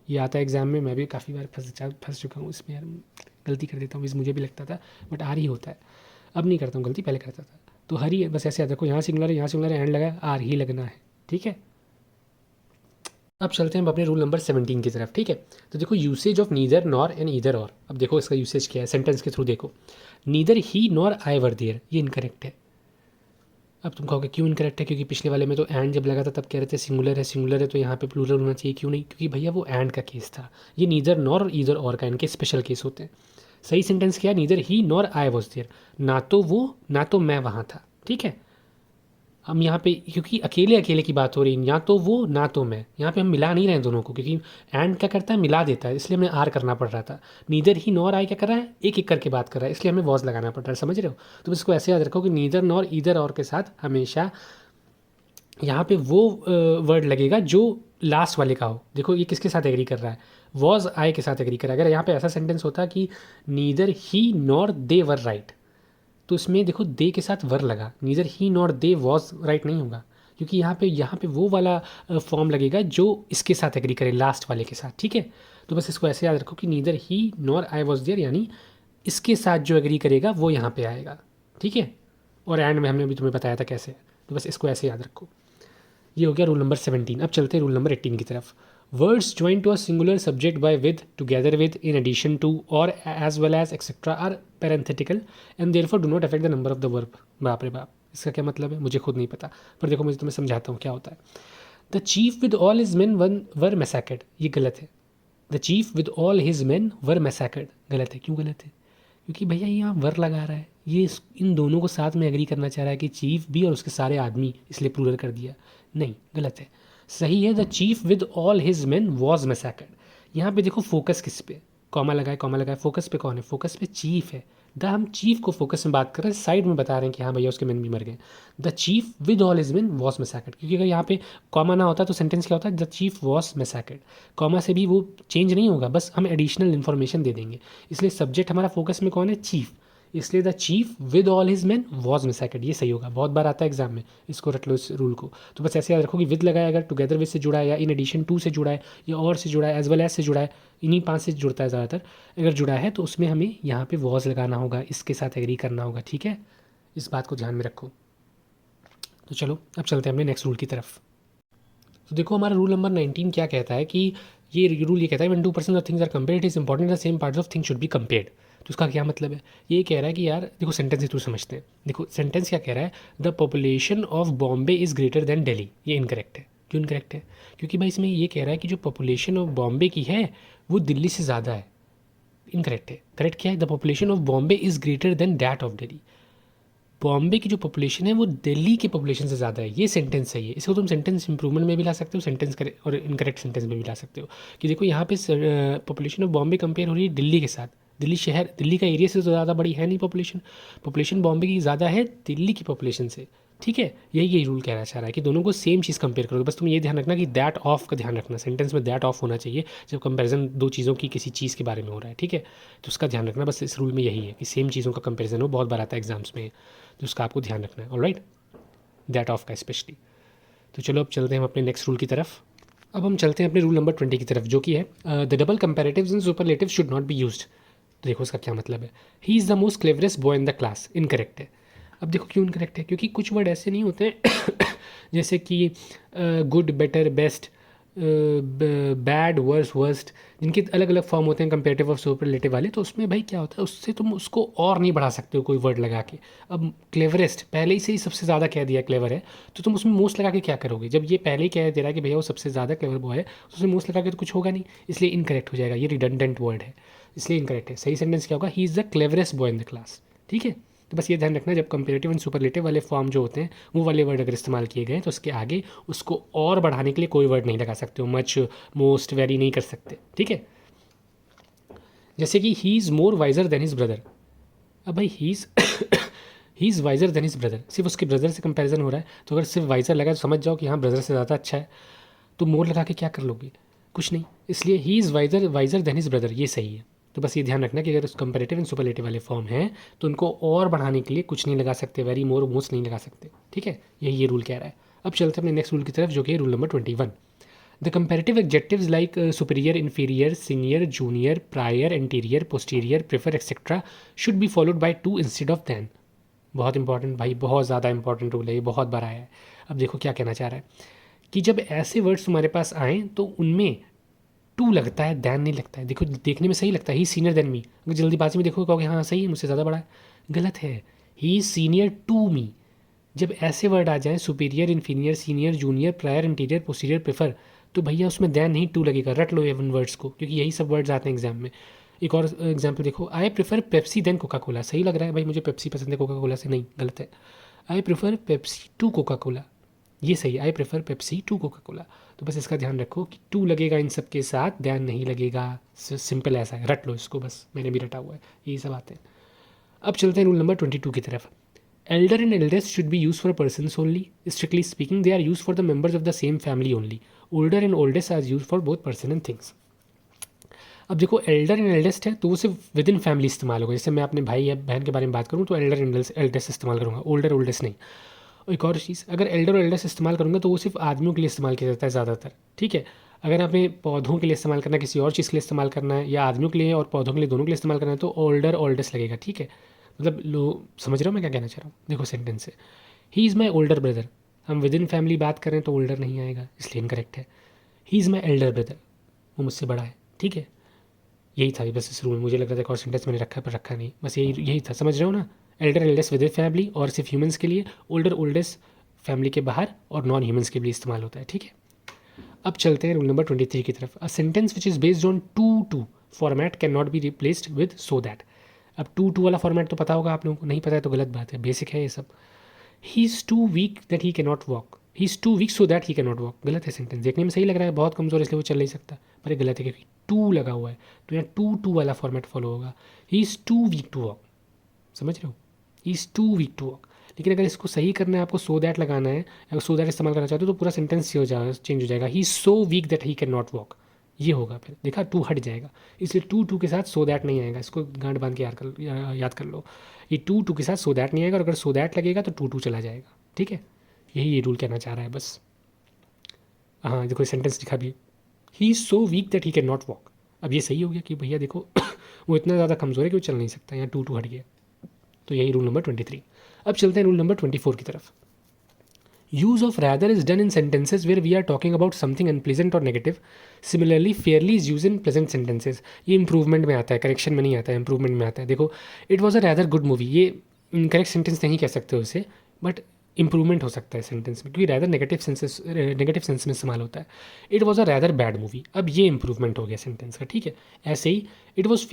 ये आता है एग्जाम में, मैं भी काफ़ी बार फंस चुका हूँ इसमें यार, गलती कर देता हूँ, इस मुझे भी लगता था, बट आर ही होता है। अब नहीं करता हूँ गलती, पहले करता था। तो हरी बस ऐसे याद रखो, यहाँ सिंगुलर है, यहाँ सिंगुलर है, एंड लगा है, आर ही लगना है, ठीक है। अब चलते हैं हम अपने रूल नंबर 17 की तरफ, ठीक है। तो देखो, usage of neither nor and either और। अब देखो इसका यूसेज क्या है सेंटेंस के थ्रू, देखो neither he nor I were there, ये इनकरेक्ट है। अब तुम कहोगे क्यों इनकरेक्ट है, क्योंकि पिछले वाले में तो एंड जब लगा था तब कह रहे थे सिंगुलर है तो यहाँ पे प्लूरल होना चाहिए, क्यों नहीं, क्योंकि भैया वो एंड का केस था। ये नीदर नॉर और ईदर और का इनके स्पेशल केस होते हैं। सही सेंटेंस क्या है, neither he nor I was there, ना तो वो ना तो मैं वहाँ था। ठीक है, हम यहाँ पे क्योंकि अकेले अकेले की बात हो रही है, या तो वो ना तो मैं, यहाँ पे हम मिला नहीं रहे हैं दोनों को, क्योंकि एंड क्या करता है, मिला देता है, इसलिए हमें आर करना पड़ रहा था। नीदर ही नॉर आई क्या कर रहा है, एक एक करके बात कर रहा है, इसलिए हमें वॉज लगाना पड़ रहा है। समझ रहे हो? तो इसको ऐसे याद रखो कि नीदर नॉर ईदर और के साथ हमेशा यहाँ पे वो वर्ड लगेगा जो लास्ट वाले का हो। देखो ये किसके साथ एग्री कर रहा है, वॉज आई के साथ एग्री कर रहा है। अगर यहाँ पे ऐसा सेंटेंस होता कि neither he nor they were right, तो इसमें देखो दे के साथ वर लगा, neither he nor they was right नहीं होगा, क्योंकि यहाँ पे वो वाला फॉर्म लगेगा जो इसके साथ एग्री करे, लास्ट वाले के साथ। ठीक है, तो बस इसको ऐसे याद रखो कि neither he nor I was there, यानी इसके साथ जो एग्री करेगा वो यहाँ पे आएगा। ठीक है, और एंड में हमने अभी तुम्हें बताया था कैसे, तो बस इसको ऐसे याद रखो। ये हो गया रूल नंबर 17। अब चलते हैं रूल नंबर 18 की तरफ। Words join to a singular subject by with, together with, in addition to, or as well as etcetera are parenthetical and therefore do not affect the number of the verb. बाप रे बाप, इसका क्या मतलब है मुझे खुद नहीं पता, पर देखो मुझे तुम्हें समझाता हूँ क्या होता है। The chief with all his men one were massacred, ये गलत है। The chief with all his men were massacred गलत है। क्यों गलत है? क्योंकि भैया ये यहाँ वर लगा रहा है, ये इन दोनों को साथ में एग्री करना चाह रहा है कि चीफ भी और उसके सारे आदमी, इसलिए प्लूरल कर दिया। नहीं, गलत है। सही है the chief with all his main was massacred. यहाँ पे देखो फोकस किस पे, कॉमा लगाए, फोकस पे कौन है, फोकस पे चीफ है। द हम चीफ को फोकस में बात कर रहे हैं, साइड में बता रहे हैं कि हाँ भैया उसके मेन भी मर गए। The chief with all his main was massacred, क्योंकि अगर यहाँ पे कॉमा ना होता तो सेंटेंस क्या होता है, the chief was massacred. Comma से भी वो चेंज नहीं होगा, बस हम एडिशनल इन्फॉर्मेशन दे देंगे। इसलिए सब्जेक्ट हमारा फोकस में कौन है, चीफ, इसलिए the chief with all his man was massacred, ये सही होगा। बहुत बार आता है एग्जाम में, इसको रट लो इस रूल को। तो बस ऐसे याद रखो कि विद लगाया अगर टुगेदर विद से जुड़ा है, या इन एडिशन टू से जुड़ा है, या और से जुड़ा है, एज वेल एज से जुड़ा है, इन्हीं 5 से जुड़ता है ज़्यादातर। अगर जुड़ा है तो उसमें हमें यहाँ पे वॉज लगाना होगा, इसके साथ एग्री करना होगा। ठीक है, इस बात को ध्यान में रखो। तो चलो अब चलते हैं अपने नेक्स्ट रूल की तरफ। तो देखो हमारा रूल नंबर 19 क्या कहता है कि ये रूल ये कहता है when 2% of things are compared it is important the same parts of things should be compared. तो उसका क्या मतलब है, ये कह रहा है कि यार देखो सेंटेंस ही थ्रू समझते हैं। देखो सेंटेंस क्या कह रहा है, the population of Bombay is greater than Delhi. ये इनकरेक्ट है। क्यों इनकरेक्ट है? क्योंकि भाई इसमें ये कह रहा है कि जो पॉपुलेशन ऑफ बॉम्बे की है वो दिल्ली से ज़्यादा है। इनकरेक्ट है। करेक्ट क्या है, the population of Bombay is greater than that of Delhi. Bombay की जो पॉपुलेशन है वो दिल्ली की पॉपुलेशन से ज़्यादा है, ये सेंटेंस सही है। इसको तुम सेंटेंस इंप्रूवमेंट में भी ला सकते हो, सेंटेंस करे और इनकरेक्ट सेंटेंस में भी ला सकते हो कि देखो यहाँ पे पॉपुलेशन ऑफ बॉम्बे कंपेयर हो रही है दिल्ली के साथ। दिल्ली शहर, दिल्ली का एरिया से तो ज़्यादा बड़ी है नहीं पॉपुलेशन, पॉपुलेशन बॉम्बे की ज़्यादा है दिल्ली की पॉपुलेशन से। ठीक है, यही रूल कहना चाह रहा है कि दोनों को सेम चीज़ कंपेयर करोगे। बस तुम ये ध्यान रखना कि दैट ऑफ का ध्यान रखना, सेंटेंस में दैट ऑफ होना चाहिए जब कंपैरिजन दो चीज़ों की किसी चीज़ के बारे में हो रहा है। ठीक है, तो उसका ध्यान रखना, बस इस रूल में यही है कि सेम चीज़ों का कंपैरिजन हो, बहुत बार आता है एग्जाम्स में, तो उसका आपको ध्यान रखना है। ऑलराइट, दैट ऑफ का स्पेशली। तो चलो अब चलते हैं हम अपने नेक्स्ट रूल की तरफ। अब हम चलते हैं अपने रूल नंबर 20 की तरफ, जो कि है the double comparatives in superlative should not be used. तो देखो उसका क्या मतलब है, he is the most cleverest boy in the class. Incorrect है। अब देखो क्यों इनकरेक्ट है, क्योंकि कुछ वर्ड ऐसे नहीं होते हैं जैसे कि good, better, best, bad, worse, worst, जिनके अलग अलग फॉर्म होते हैं कंपेरेटिव और सुपरलेटिव वाले। तो उसमें भाई क्या होता है, उससे तुम उसको और नहीं बढ़ा सकते हो कोई वर्ड लगा के। अब क्लेवरेस्ट पहले ही से ही सबसे ज़्यादा कह दिया क्लेवर है, तो तुम उसमें मोस्ट लगा के क्या करोगे? जब ये पहले ही कह दे रहा है कि भैया वो सबसे ज़्यादा क्लेवर बॉय है, तो उसमें मोस्ट लगा के तो कुछ होगा नहीं, इसलिए इनकरेक्ट हो जाएगा। ये रिडंडेंट वर्ड है, इसलिए इनकरेक्ट है। सही सेंटेंस क्या होगा, he is the cleverest boy in the class. ठीक है, तो बस ये ध्यान रखना, जब कंपेरेटिव एंड सुपरलेटिव वाले फॉर्म जो होते हैं वो वाले वर्ड अगर इस्तेमाल किए गए तो उसके आगे उसको और बढ़ाने के लिए कोई वर्ड नहीं लगा सकते हो, मच, मोस्ट, वेरी नहीं कर सकते। ठीक है, जैसे कि he is more visor then his brother. अब भाई he is visor then his brother, सिर्फ उसके ब्रदर से कंपैरिजन हो रहा है, तो अगर सिर्फ वाइजर लगा तो समझ जाओ कि हाँ ब्रदर से ज़्यादा अच्छा है। तो मोर लगा के क्या कर लोगे, कुछ नहीं, इसलिए he is visor then his brother, ये सही है। तो बस ये ध्यान रखना कि अगर उस कंपेरेटिव एंड सुपरलेटिव वाले फॉर्म हैं तो उनको और बढ़ाने के लिए कुछ नहीं लगा सकते, वेरी, मोर, मोस्ट नहीं लगा सकते। ठीक है, यही ये रूल कह रहा है। अब चलते हैं अपने नेक्स्ट रूल की तरफ, जो कि rule number 21। The comparative adjectives like superior, inferior, senior, junior, prior, anterior, posterior, prefer, etcetera should be followed by to instead of than. बहुत इंपॉर्टेंट भाई, बहुत ज़्यादा इंपॉर्टेंट रूल है, ये बहुत बार आया है। अब देखो क्या कहना चाह रहा है कि जब ऐसे वर्ड्स तुम्हारे पास आएँ तो उनमें टू लगता है, दैन नहीं लगता है। देखो देखने में सही लगता है, ही सीनियर देन मी, अगर जल्दीबाजी में देखो कहोगे हाँ सही है, मुझसे ज़्यादा बड़ा है। गलत है, he is senior to me, जब ऐसे वर्ड आ जाएँ superior, inferior, senior, junior, prior, interior, posterior, prefer, तो भैया उसमें दैन नहीं टू लगेगा। रट लो एवन वर्ड्स को, क्योंकि यही सब वर्ड्स आते हैं एग्जाम में। एक और एग्जाम्पल देखो, I prefer Pepsi than Coca Cola. सही लग रहा है भाई, मुझे पेप्सी पसंद है कोका कोला से, नहीं, गलत है। I prefer Pepsi to Coca Cola, ये सही है। I prefer Pepsi to Coca Cola. तो बस इसका ध्यान रखो कि टू लगेगा इन सब के साथ, दैन नहीं लगेगा। सिंपल ऐसा है, रट लो इसको बस, मैंने भी रटा हुआ है, यही सब आते हैं। अब चलते हैं रूल नंबर 22 की तरफ। Elder and eldest should be use for persons only. Strictly speaking they are use for the members of the same family only. Older and oldest are use for both person and things. अब देखो, Elder and eldest है तो वो सिर्फ with in family इस्तेमाल होगा। जैसे मैं अपने भाई या बहन के बारे में बात करूँ तो एल्डर एंड एल्डेस्ट इस्तेमाल करूँगा, ओल्डर ओल्डेस्ट नहीं। और एक और चीज़, अगर एल्डर और एल्डेस्ट इस्तेमाल करूँगा तो वो सिर्फ आदमियों के लिए इस्तेमाल किया जाता है ज़्यादातर, ठीक है। अगर हमें पौधों के लिए इस्तेमाल करना है, किसी और चीज़ के लिए इस्तेमाल करना है, या आदमियों के लिए और पौधों के लिए दोनों के लिए इस्तेमाल करना है, तो ओल्डर ओल्डेस्ट लगेगा, ठीक है। मतलब लो, समझ रहे हो मैं क्या कहना चाह रहा हूँ। देखो सेंटेंस से, he is my older brother, हम विद इन फैमिली बात करें तो ओल्डर नहीं आएगा, इसलिए इनकरेक्ट है। He is my elder brother, वो मुझसे बड़ा है, ठीक है। यही था बस इस रूल, मुझे लग रहा था एक और सेंटेंस मैंने रखा है पर रखा नहीं, बस यही था, समझ रहे हो ना। Elder eldest with in family और सिर्फ ह्यूमंस के लिए, ओल्डर ओल्डेस्ट फैमिली के बाहर और नॉन ह्यूमंस के लिए इस्तेमाल होता है, ठीक है। अब चलते हैं रूल नंबर 23 की तरफ। A sentence which is based on too format can not be replaced with so that. अब टू वाला फॉर्मेट तो पता होगा आप लोगों को, नहीं पता है तो गलत बात है, बेसिक है ये सब। He is too weak that he can not walk, he is too weak so that he can not walk, गलत है सेंटेंस। देखने में सही लग रहा है बहुत कमज़ोर इसलिए वो चल नहीं सकता, पर ये गलत है क्योंकि टू लगा हुआ है, तो यहाँ टू वाला फॉर्मेट फॉलो होगा। He is too weak to walk, समझ रहे हो, he is too weak to walk. लेकिन अगर इसको सही करना है, आपको सो दैट लगाना है, अगर सो दैट इस्तेमाल करना चाहते हो तो पूरा सेंटेंस चेंज हो जाएगा। He is so weak that he can not walk, ये होगा, फिर देखा टू हट जाएगा, इसलिए टू के साथ सो दैट नहीं आएगा। इसको गांठ बांध के याद कर लो, ये टू के साथ सो दैट नहीं आएगा, और अगर सो दैट लगेगा तो टू चला जाएगा, ठीक है। यही ये रूल कहना चाह रहा है बस। हाँ देखो सेंटेंस लिखा भी, he is so weak that he can not walk. अब ये सही हो गया कि भैया देखो वो इतना ज़्यादा कमज़ोर है कि वो चल नहीं सकता, यहाँ टू हट गया। तो यही रूल नंबर 23। अब चलते हैं रूल नंबर 24 की तरफ। Use of rather is done in sentences where we are talking about something unpleasant or negative. Similarly fairly is use in pleasant sentences. ये इंप्रूवमेंट में आता है, करेक्शन में नहीं आता है, इंप्रूवमेंट में आता है। देखो, it was a rather good movie, ये इनकरेक्ट सेंटेंस नहीं कह सकते उसे, बट इंप्रूवमेंट हो सकता है सेंटेंस में, क्योंकि रैदर नेगेटिव सेंस में इस्तेमाल होता है। It was a rather bad movie, अब ये इंप्रूवमेंट हो गया सेंटेंस का, ठीक है। ऐसे ही it was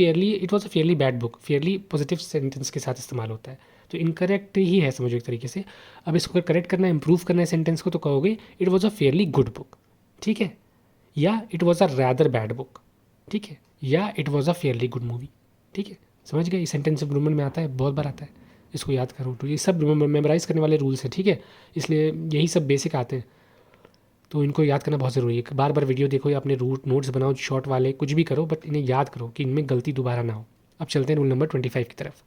a fairly bad book, fairly positive sentence के साथ इस्तेमाल होता है, तो इनकरेक्ट ही है समझो एक तरीके से। अब इसको अगर करेक्ट करना है, इंप्रूव करना है सेंटेंस को, तो कहोगे it was a fairly good book, ठीक है, या it was a rather bad book, ठीक है, या it was a fairly good movie, ठीक है। समझ गए, सेंटेंस इंप्रूवमेंट में आता है, बहुत बार आता है, इसको याद करो। तो ये सब मेमोराइज करने वाले रूल्स हैं, ठीक है, इसलिए यही सब बेसिक आते हैं, तो इनको याद करना बहुत ज़रूरी है। बार बार वीडियो देखो या अपने रूट नोट्स बनाओ शॉर्ट वाले, कुछ भी करो, बट इन्हें याद करो कि इनमें गलती दोबारा ना हो। अब चलते हैं रूल नंबर 25 की तरफ।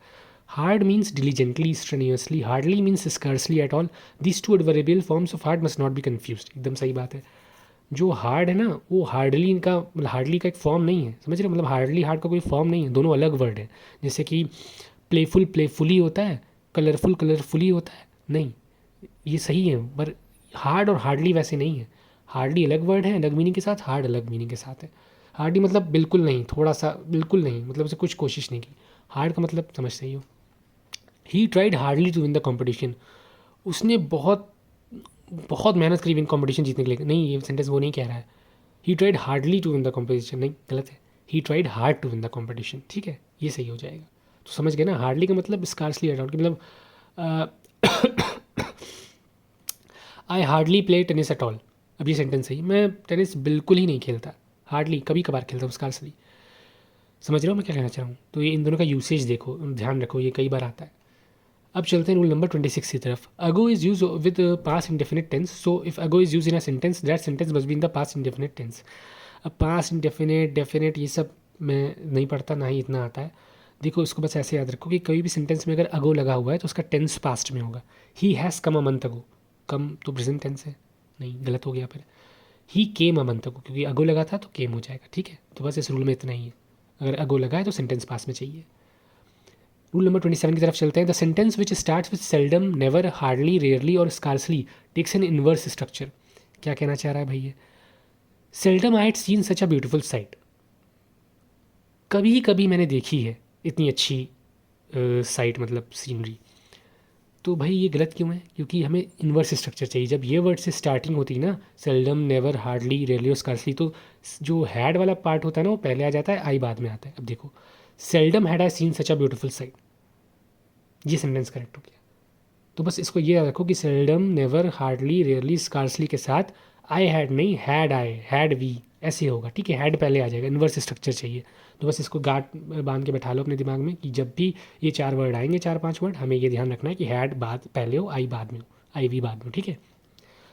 Hard means diligently, strenuously, hardly means scarcely at all. This two adverbial forms of hard must not be confuse. एकदम सही बात है। जो हार्ड है ना, वो हार्डली का मतलब हार्डली का एक फॉर्म नहीं है, समझ रहे हो, मतलब हार्डली हार्ड का कोई फॉर्म नहीं है, दोनों अलग वर्ड है। जैसे कि प्लेफुल प्लेफुली होता है, कलरफुल कलरफुली होता है, नहीं, ये सही है, पर हार्ड और हार्डली वैसे नहीं है। हार्डली अलग वर्ड है, अलग मीनिंग के साथ, हार्ड अलग मीनिंग के साथ है। हार्डली मतलब बिल्कुल नहीं, थोड़ा सा, बिल्कुल नहीं, मतलब उसे कुछ कोशिश नहीं की। हार्ड का मतलब समझते ही हो। He tried hardly to win the competition, उसने बहुत बहुत मेहनत करी विन कॉम्पिटिशन जीतने के लिए, नहीं, ये सेंटेंस वो नहीं कह रहा है। He tried hardly to win the competition, नहीं, गलत है। He tried hard to win the competition, ठीक है, ये सही हो जाएगा। तो समझ गए ना, हार्डली का मतलब स्कार्सली एट ऑल, मतलब I hardly play tennis at all. अब ये सेंटेंस है, मैं टेनिस बिल्कुल ही नहीं खेलता, हार्डली कभी कभार खेलता हूँ, स्कार्सली। समझ रहे हो मैं क्या कहना चाह रहा हूँ। तो ये इन दोनों का यूसेज देखो, ध्यान रखो, ये कई बार आता है। अब चलते हैं रूल नंबर 26 की तरफ। Ago is use with past indefinite tense, so if ago is use in a sentence that sentence must be in the past indefinite tense. अब पास इंडेफिनिट डेफिनेट ये सब मैं नहीं पढ़ता, ना ही इतना आता है। देखो इसको बस ऐसे याद रखो कि कोई भी सेंटेंस में अगर अगो लगा हुआ है तो उसका टेंस पास्ट में होगा। He has come a month ago, कम तो प्रेजेंट टेंस है, नहीं, गलत हो गया फिर। ही केम अ मंथ अगो, क्योंकि अगो लगा था तो केम हो जाएगा, ठीक है। तो बस इस रूल में इतना ही है, अगर अगो लगा है तो सेंटेंस पास में चाहिए। रूल नंबर 27 की तरफ चलते हैं। The sentence which starts with seldom, never, hardly, rarely और scarcely takes an inverse structure. क्या कहना चाह रहा है भैया। Seldom I had seen such a beautiful sight, कभी कभी मैंने देखी है इतनी अच्छी साइट, मतलब सीनरी। तो भाई ये गलत क्यों है? क्योंकि हमें इन्वर्स स्ट्रक्चर चाहिए। जब ये वर्ड से स्टार्टिंग होती है ना, सेल्डम, नेवर, हार्डली, रेयरली और स्कार्सली, तो जो हैड वाला पार्ट होता है ना वो पहले आ जाता है, आई बाद में आता है। अब देखो, seldom had I seen such a beautiful site, ये सेंटेंस करेक्ट हो गया। तो बस इसको ये याद रखो कि seldom, never, hardly, rarely, scarcely के साथ आई हैड नहीं, हैड आई, हैड वी ऐसे होगा, ठीक है। हैड पहले आ जाएगा, इन्वर्स स्ट्रक्चर चाहिए। तो बस इसको गांठ बांध के बैठा लो अपने दिमाग में कि जब भी ये 4 वर्ड आएंगे, 4-5 वर्ड, हमें ये ध्यान रखना है कि हैड बाद पहले हो, आई बाद में हो, आई वी बाद में, ठीक है।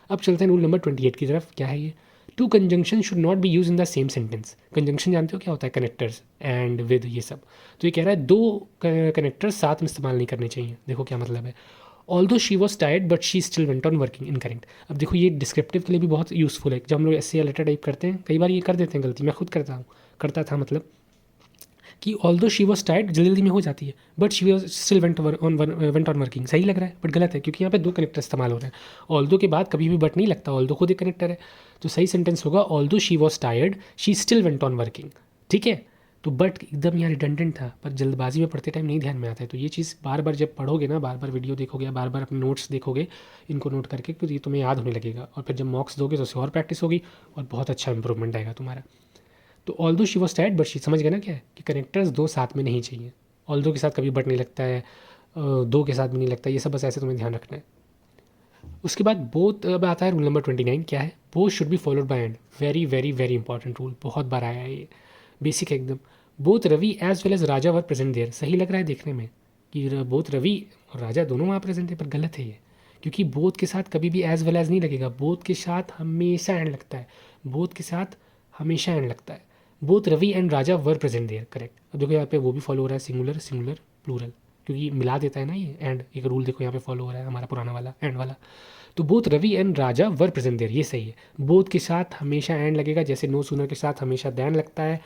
अब चलते हैं रूल नंबर 28 की तरफ। क्या है ये? Two conjunction should not be use in the same sentence. Conjunction जानते हो क्या होता है? कनेक्टर्स, एंड, विद, ये सब। तो ये कह रहा है 2 कनेक्टर्स साथ में इस्तेमाल नहीं करने चाहिए। देखो क्या मतलब है। Although she was tired but she still went on working, incorrect. अब देखो ये डिस्क्रिप्टिव के लिए भी बहुत यूज़फुल है। जब हम लोग ऐसे या लेटर टाइप करते हैं, कई बार ये कर देते हैं गलती, मैं खुद करता था मतलब, कि ऑल्दो शी वॉज टायर्ड जल्दी जल्दी में हो जाती है, but she was still went on working, सही लग रहा है बट गलत है, क्योंकि यहाँ पे 2 कनेक्टर इस्तेमाल हो रहे हैं। ऑल्दो के बाद कभी भी बट नहीं लगता, ऑल्दो खुद एक कनेक्टर है। तो सही सेंटेंस होगा although she was tired she still went on working, ठीक है। तो बट एकदम यहाँ रिडंडेंट था, पर जल्दबाजी में पढ़ते टाइम नहीं ध्यान में आता है। तो ये चीज़ बार बार जब पढ़ोगे ना, बार बार वीडियो देखोगे, बार बार अपने नोट्स देखोगे, इनको नोट करके, तो ये तुम्हें याद होने लगेगा, और फिर जब मॉक्स दोगे तो उससे और प्रैक्टिस होगी और बहुत अच्छा इंप्रूवमेंट आएगा तुम्हारा। तो although she was tired but she, समझ गए ना क्या है कि कनेक्टर्स 2 साथ में नहीं चाहिए। ऑल्दो के साथ कभी बट नहीं लगता है, 2 के साथ भी नहीं लगता, ये सब बस ऐसे तुम्हें ध्यान रखना है। उसके बाद बोथ, अब आता है रूल नंबर 29। क्या है? Both should be followed by and. Very very very important rule, बहुत बार आया है ये, बेसिक है एकदम। Both Ravi as well as Raja were present there. सही लग रहा है देखने में कि बोथ रवि और राजा दोनों वहाँ प्रेजेंट है, पर गलत है ये, क्योंकि बोथ के साथ कभी भी एज वेल एज नहीं लगेगा। बोथ के साथ हमेशा एंड लगता है, बोथ के साथ हमेशा एंड लगता है। Both Ravi and Raja were present there, correct. अब देखो यहाँ पे वो भी फॉलो हो रहा है, सिंगुलर सिंगुलर प्लूरल, क्योंकि मिला देता है ना ये एंड। एक रूल देखो यहाँ पे फॉलो हो रहा है हमारा पुराना वाला एंड वाला। तो both Ravi and Raja were present there, ये सही है। बोथ के साथ हमेशा एंड लगेगा, जैसे नो सूनर के साथ हमेशा दैन लगता है,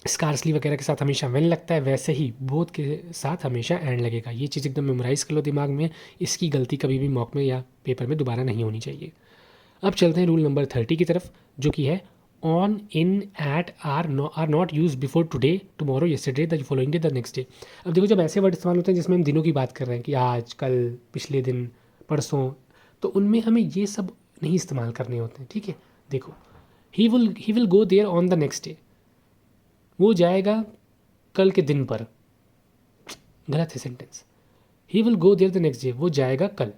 स्कार्सली वगैरह के साथ हमेशा वेन लगता है, वैसे ही बोथ के साथ हमेशा एंड लगेगा। ये चीज़ एकदम मेमोराइज कर लो दिमाग में, इसकी गलती कभी भी मॉक में या पेपर में दोबारा नहीं होनी चाहिए। अब चलते हैं रूल नंबर 30 की तरफ, जो कि है on, in, at, are not use before today, tomorrow, yesterday, the following day, the next day. अब देखो जब ऐसे वर्ड इस्तेमाल होते हैं जिसमें हम दिनों की बात कर रहे हैं कि आज, कल, पिछले दिन, परसों, तो उनमें हमें ये सब नहीं इस्तेमाल करने होते हैं, ठीक है। देखो, he will go there on the next day, वो जाएगा कल के दिन पर, गलत है sentence. He will go there the next day, वो जाएगा कल।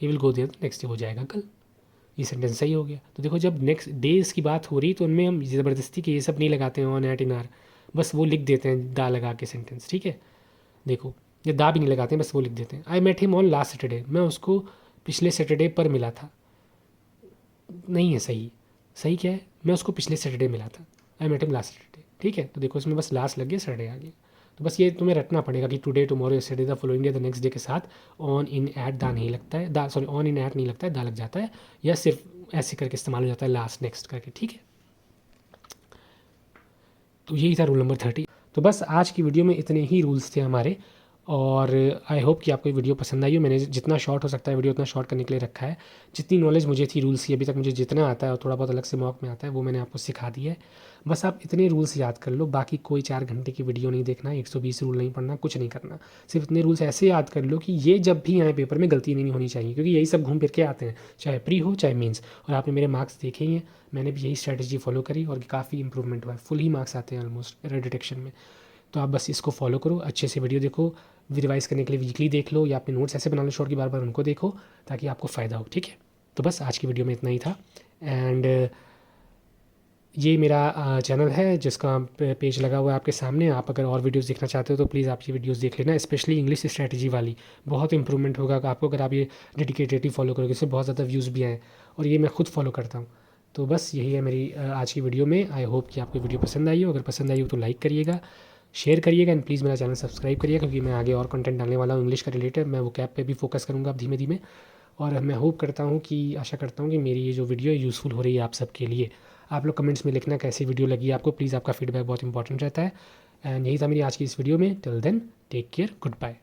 He will go there the next day, वो जाएगा कल, ये सेंटेंस सही हो गया। तो देखो जब नेक्स्ट डेज की बात हो रही तो उनमें हम ज़बरदस्ती के ये सब नहीं लगाते हैं ऑन, एट, इन, आर, बस वो लिख देते हैं दा लगा के सेंटेंस, ठीक है। देखो ये दा भी नहीं लगाते हैं, बस वो लिख देते हैं। I met him on last Saturday, मैं उसको पिछले सैटरडे पर मिला था, नहीं है सही। सही क्या है? मैं उसको पिछले सैटरडे मिला था, I met him last Saturday, ठीक है। तो देखो इसमें बस लास्ट लग गया, सैटरडे आ गया। तो बस ये तुम्हें रटना पड़ेगा कि today, tomorrow, yesterday, the following day, the next day के साथ ऑन, इन, एट, दा नहीं लगता है, दा सॉरी ऑन, इन, एट नहीं लगता है, दा लग जाता है, या सिर्फ ऐसे करके इस्तेमाल हो जाता है लास्ट, नेक्स्ट करके, ठीक है। तो यही था रूल नंबर 30। तो बस आज की वीडियो में इतने ही रूल्स थे हमारे, और आई होप कि आपको ये वीडियो पसंद आई हो। मैंने जितना शॉर्ट हो सकता है वीडियो उतना शॉर्ट करने के लिए रखा है। जितनी नॉलेज मुझे थी रूल्स की, अभी तक मुझे जितना आता है और थोड़ा बहुत अलग से मॉक में आता है, वो मैंने आपको सिखा दिया है। बस आप इतने रूल्स याद कर लो, बाकी कोई 4 घंटे की वीडियो नहीं देखना, 120 रूल नहीं पढ़ना, कुछ नहीं करना। सिर्फ इतने रूल्स ऐसे याद कर लो कि ये जब भी आए पेपर में गलती नहीं होनी चाहिए, क्योंकि यही सब घूम फिर के आते हैं, चाहे प्री हो चाहे मेंस। और आपने मेरे मार्क्स देखे ही हैं, मैंने भी यही स्ट्रैटेजी फॉलो करी और काफ़ी इंप्रूवमेंट हुआ है। फुल ही मार्क्स आते हैं ऑलमोस्ट एरर डिटेक्शन में। तो आप बस इसको फॉलो करो, अच्छे से वीडियो देखो, रिवाइज करने के लिए वीकली देख लो, या अपने नोट्स ऐसे बना लो शॉर्ट की, बार बार उनको देखो ताकि आपको फ़ायदा हो, ठीक है। तो बस आज की वीडियो में इतना ही था। एंड ये मेरा चैनल है जिसका पेज लगा हुआ है आपके सामने। आप अगर और वीडियोस देखना चाहते हो तो प्लीज़ आप ये वीडियोस देख लेना, स्पेशली इंग्लिश स्ट्रैटेजी वाली। बहुत इंप्रूवमेंट होगा आपको अगर आप ये डेडिकेटेडली फॉलो करोगे, इससे बहुत ज़्यादा व्यूज़ भी आए, और ये मैं खुद फॉलो करता हूँ। तो बस यही है मेरी आज की वीडियो में। आई होप कि आपको वीडियो पसंद आई हो। अगर पसंद आई हो तो लाइक करिएगा, शेयर करिएगा, एंड प्लीज़ मेरा चैनल सब्सक्राइब करिएगा, क्योंकि मैं आगे और कंटेंट डालने वाला हूँ इंग्लिश का रिलेटेड। मैं वो कैप पे भी फोकस करूँगा अब धीमे धीमे। और मैं होप करता हूँ कि, आशा करता हूँ कि मेरी ये जो वीडियो है यूज़फुल हो रही है आप सबके लिए। आप लोग कमेंट्स में लिखना कैसी वीडियो लगी आपको, प्लीज़ आपका फीडबैक बहुत इंपॉर्टेंट रहता है। एंड यही था मेरी आज की इस वीडियो में। Till then take care, good bye.